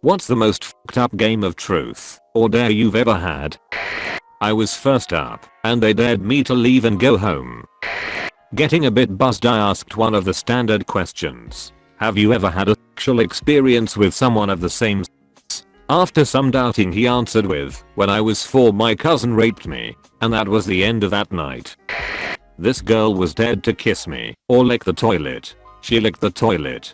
What's the most fucked up game of truth or dare you've ever had? I was first up, and they dared me to leave and go home. Getting a bit buzzed, I asked one of the standard questions. Have you ever had a sexual experience with someone of the same sex? After some doubting, he answered with, when I was 4 my cousin raped me, and that was the end of that night. This girl was dared to kiss me or lick the toilet. She licked the toilet.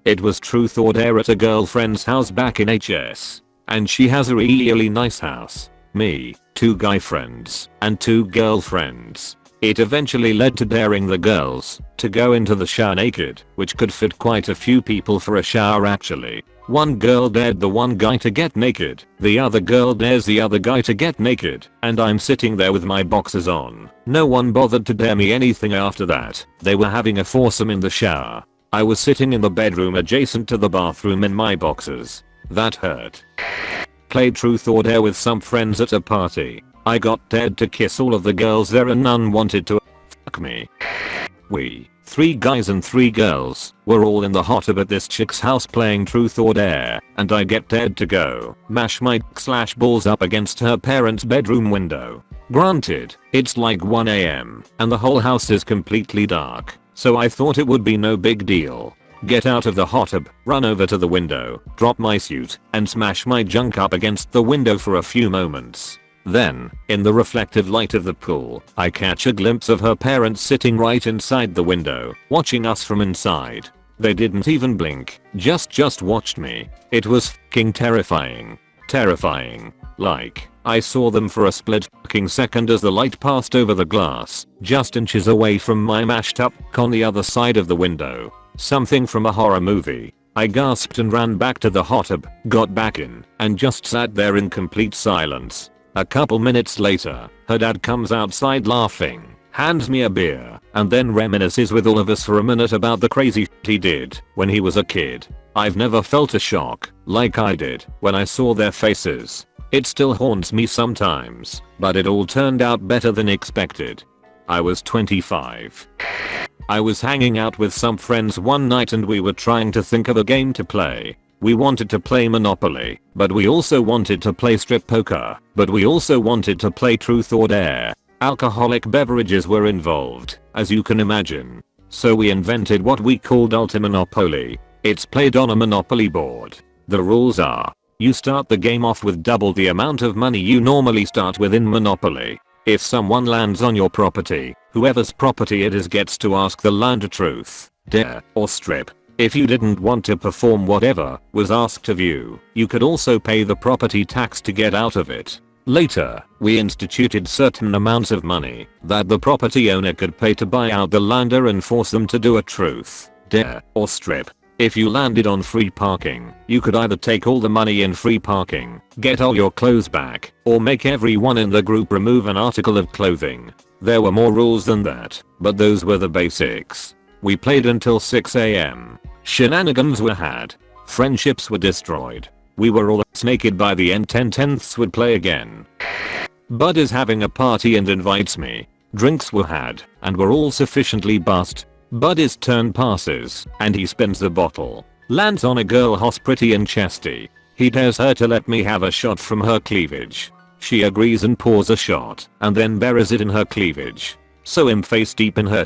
It was truth or dare at a girlfriend's house back in HS. And she has a really nice house. Me, 2 guy friends, and 2 girlfriends. It eventually led to daring the girls to go into the shower naked, which could fit quite a few people for a shower actually. One girl dared the one guy to get naked, the other girl dares the other guy to get naked, and I'm sitting there with my boxers on. No one bothered to dare me anything after that. They were having a foursome in the shower. I was sitting in the bedroom adjacent to the bathroom in my boxers. That hurt. Played truth or dare with some friends at a party. I got dared to kiss all of the girls there and none wanted to fuck me. We, 3 guys and 3 girls, were all in the hot tub at this chick's house playing truth or dare, and I get dared to go mash my balls up against her parents' bedroom window. Granted, it's like 1 AM, and the whole house is completely dark, so I thought it would be no big deal. Get out of the hot tub, run over to the window, drop my suit, and smash my junk up against the window for a few moments. Then, in the reflective light of the pool, I catch a glimpse of her parents sitting right inside the window, watching us from inside. They didn't even blink, just watched me. It was fucking terrifying. Terrifying. Like, I saw them for a split fucking second as the light passed over the glass, just inches away from my mashed up on the other side of the window. Something from a horror movie. I gasped and ran back to the hot tub, got back in, and just sat there in complete silence. A couple minutes later, her dad comes outside laughing, hands me a beer, and then reminisces with all of us for a minute about the crazy shit he did when he was a kid. I've never felt a shock like I did when I saw their faces. It still haunts me sometimes, but it all turned out better than expected. I was 25. I was hanging out with some friends one night and we were trying to think of a game to play. We wanted to play Monopoly, but we also wanted to play strip poker, but we also wanted to play truth or dare. Alcoholic beverages were involved, as you can imagine. So we invented what we called Ultimanopoly. It's played on a Monopoly board. The rules are, you start the game off with double the amount of money you normally start with in Monopoly. If someone lands on your property, whoever's property it is gets to ask the lander truth, dare, or strip. If you didn't want to perform whatever was asked of you, you could also pay the property tax to get out of it. Later, we instituted certain amounts of money that the property owner could pay to buy out the lander and force them to do a truth, dare, or strip. If you landed on free parking, you could either take all the money in free parking, get all your clothes back, or make everyone in the group remove an article of clothing. There were more rules than that, but those were the basics. We played until 6 AM. Shenanigans were had. Friendships were destroyed. We were all naked by the end. 10/10ths would play again. Bud is having a party and invites me. Drinks were had, and we're all sufficiently buzzed. Buddy's turn passes, and he spins the bottle. Lands on a girl hoss pretty and chesty. He dares her to let me have a shot from her cleavage. She agrees and pours a shot, and then buries it in her cleavage. So I'm face deep in her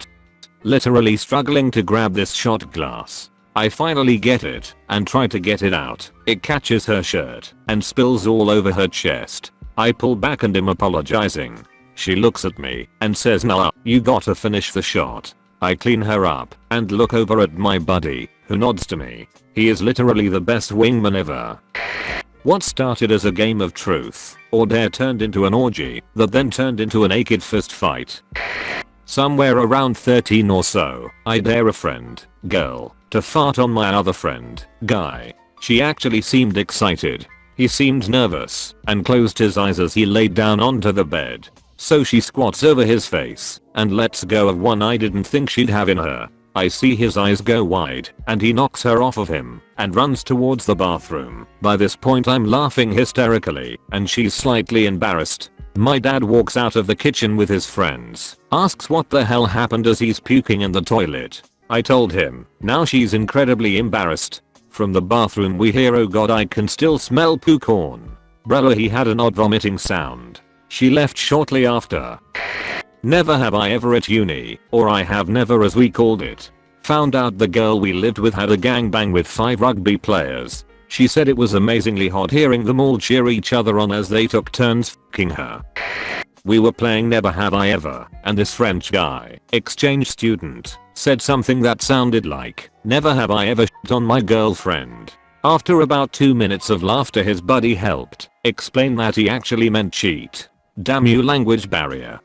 literally struggling to grab this shot glass. I finally get it, and try to get it out. It catches her shirt, and spills all over her chest. I pull back and am apologizing. She looks at me, and says nah, you gotta finish the shot. I clean her up, and look over at my buddy, who nods to me. He is literally the best wingman ever. What started as a game of truth or dare turned into an orgy that then turned into a naked fist fight. Somewhere around 13 or so, I dare a friend, girl, to fart on my other friend, guy. She actually seemed excited. He seemed nervous and closed his eyes as he laid down onto the bed. So she squats over his face and lets go of one I didn't think she'd have in her. I see his eyes go wide and he knocks her off of him and runs towards the bathroom. By this point I'm laughing hysterically and she's slightly embarrassed. My dad walks out of the kitchen with his friends, asks what the hell happened as he's puking in the toilet. I told him, now she's incredibly embarrassed. From the bathroom we hear, "Oh god, I can still smell poo corn. Brother, he had an odd vomiting sound." She left shortly after. Never have I ever at uni, or I have never as we called it, found out the girl we lived with had a gangbang with 5 rugby players. She said it was amazingly hot hearing them all cheer each other on as they took turns f***ing her. We were playing Never Have I Ever, and this French guy, exchange student, said something that sounded like, "Never have I ever shit on my girlfriend." After about 2 minutes of laughter his buddy helped explain that he actually meant cheat. Damn you, language barrier.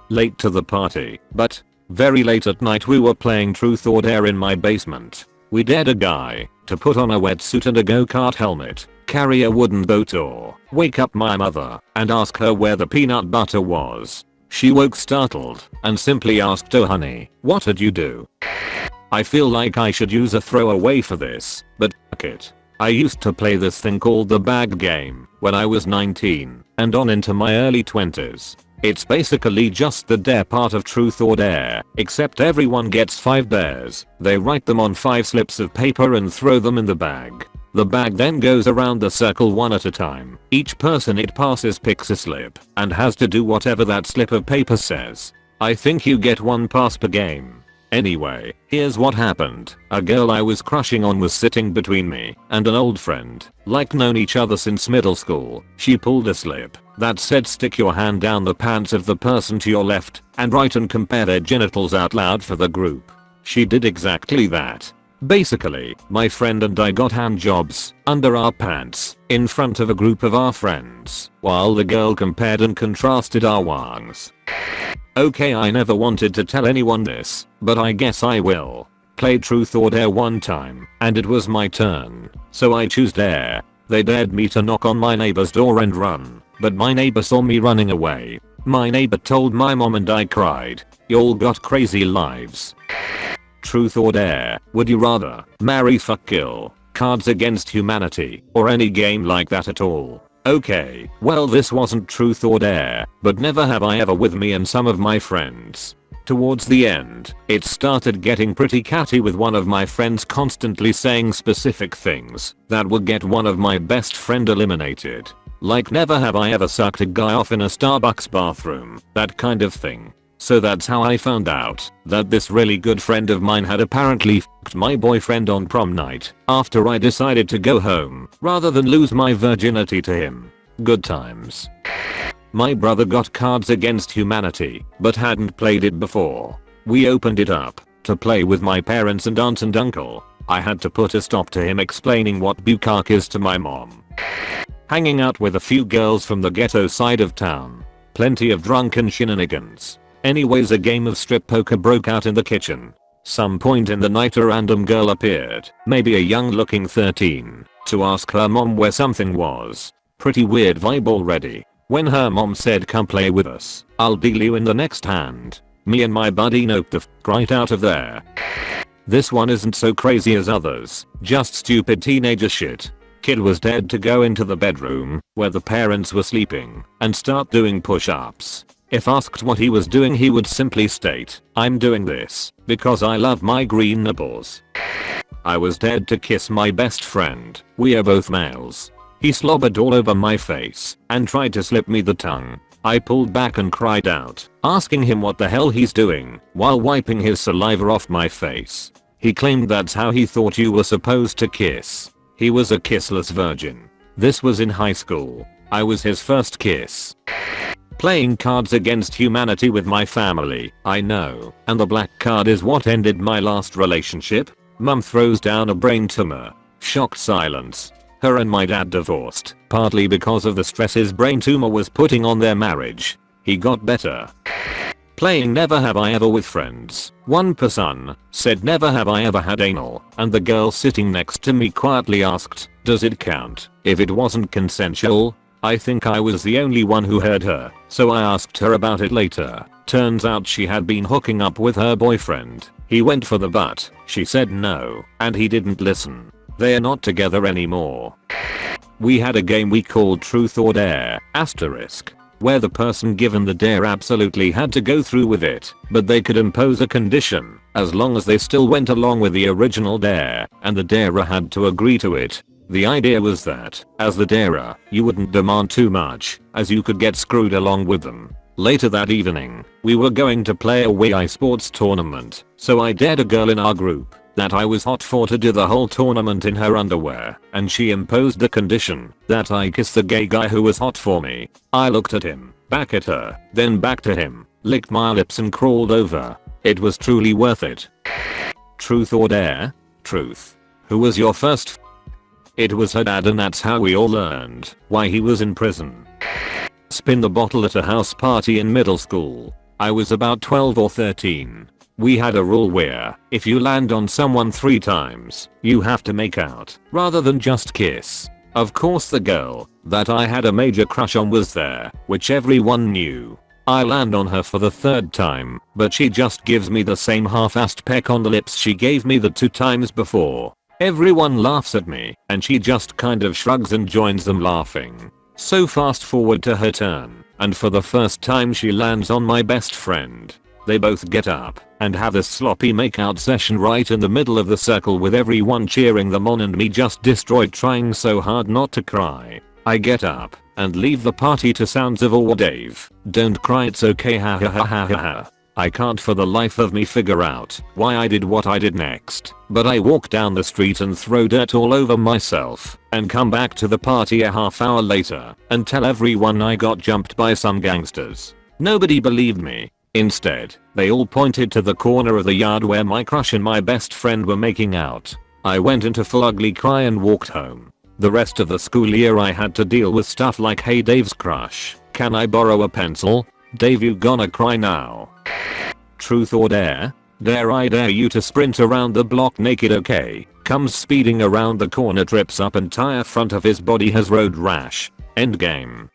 Late to the party, but very late at night we were playing Truth or Dare in my basement. We dared a guy to put on a wetsuit and a go-kart helmet, carry a wooden boat or wake up my mother and ask her where the peanut butter was. She woke startled and simply asked, "Oh honey, what did you do?" I feel like I should use a throwaway for this, but fuck it. I used to play this thing called the bag game when I was 19 and on into my early 20s. It's basically just the dare part of Truth or Dare, except everyone gets 5 dares. They write them on 5 slips of paper and throw them in the bag. The bag then goes around the circle one at a time. Each person it passes picks a slip and has to do whatever that slip of paper says. I think you get 1 pass per game. Anyway, here's what happened. A girl I was crushing on was sitting between me and an old friend, like known each other since middle school. She pulled a slip that said, "Stick your hand down the pants of the person to your left and right and compare their genitals out loud for the group." She did exactly that. Basically, my friend and I got hand jobs under our pants in front of a group of our friends while the girl compared and contrasted our wangs. Okay, I never wanted to tell anyone this, but I guess I will. Played Truth or Dare one time, and it was my turn, so I choose Dare. They dared me to knock on my neighbor's door and run, but my neighbor saw me running away. My neighbor told my mom and I cried. Y'all got crazy lives. Truth or Dare, would you rather marry, fuck, kill, Cards Against Humanity, or any game like that at all? Okay, well this wasn't Truth or Dare, but Never Have I Ever with me and some of my friends. Towards the end, it started getting pretty catty with one of my friends constantly saying specific things that would get one of my best friend eliminated. Like, "Never have I ever sucked a guy off in a Starbucks bathroom," that kind of thing. So that's how I found out that this really good friend of mine had apparently f***ed my boyfriend on prom night after I decided to go home rather than lose my virginity to him. Good times. My brother got Cards Against Humanity but hadn't played it before. We opened it up to play with my parents and aunt and uncle. I had to put a stop to him explaining what bukkake is to my mom. Hanging out with a few girls from the ghetto side of town. Plenty of drunken shenanigans. Anyways, a game of strip poker broke out in the kitchen. Some point in the night a random girl appeared, maybe a young looking 13, to ask her mom where something was. Pretty weird vibe already. When her mom said, "Come play with us, I'll deal you in the next hand," me and my buddy noped the f*** right out of there. This one isn't so crazy as others, just stupid teenager shit. Kid was dead to go into the bedroom where the parents were sleeping and start doing push-ups. If asked what he was doing, he would simply state, "I'm doing this because I love my green nipples." I was dead to kiss my best friend. We are both males. He slobbered all over my face and tried to slip me the tongue. I pulled back and cried out, asking him what the hell he's doing while wiping his saliva off my face. He claimed that's how he thought you were supposed to kiss. He was a kissless virgin. This was in high school. I was his first kiss. Playing Cards Against Humanity with my family, I know, and the black card is what ended my last relationship. Mum throws down a brain tumor. Shocked silence. Her and my dad divorced, partly because of the stress his brain tumor was putting on their marriage. He got better. Playing Never Have I Ever with friends. One person said, "Never have I ever had anal," and the girl sitting next to me quietly asked, "Does it count if it wasn't consensual?" I think I was the only one who heard her, so I asked her about it later. Turns out she had been hooking up with her boyfriend. He went for the butt, she said no, and he didn't listen. They are not together anymore. We had a game we called Truth or Dare, **. where the person given the dare absolutely had to go through with it, but they could impose a condition as long as they still went along with the original dare, and the darer had to agree to it. The idea was that, as the darer, you wouldn't demand too much, as you could get screwed along with them. Later that evening, we were going to play a Wii sports tournament, so I dared a girl in our group that I was hot for to do the whole tournament in her underwear, and she imposed the condition that I kiss the gay guy who was hot for me. I looked at him, back at her, then back to him, licked my lips and crawled over. It was truly worth it. Truth or dare? Truth. Who was your first It was her dad, and that's how we all learned why he was in prison. Spin the bottle at a house party in middle school. I was about 12 or 13. We had a rule where, if you land on someone 3 times, you have to make out, rather than just kiss. Of course the girl that I had a major crush on was there, which everyone knew. I land on her for the 3rd time, but she just gives me the same half-assed peck on the lips she gave me the 2 times before. Everyone laughs at me, and she just kind of shrugs and joins them laughing. So fast forward to her turn, and for the first time she lands on my best friend. They both get up and have a sloppy makeout session right in the middle of the circle with everyone cheering them on and me just destroyed trying so hard not to cry. I get up and leave the party to sounds of "Oh Dave, don't cry, it's okay, ha ha ha ha ha ha." I can't for the life of me figure out why I did what I did next, but I walk down the street and throw dirt all over myself and come back to the party a half hour later and tell everyone I got jumped by some gangsters. Nobody believed me. Instead, they all pointed to the corner of the yard where my crush and my best friend were making out. I went into full ugly cry and walked home. The rest of the school year I had to deal with stuff like, "Hey, Dave's crush, can I borrow a pencil? Dave, you gonna cry now?" Truth or dare? Dare I dare you to sprint around the block naked, okay? Comes speeding around the corner, trips up, entire front of his body has road rash. Endgame.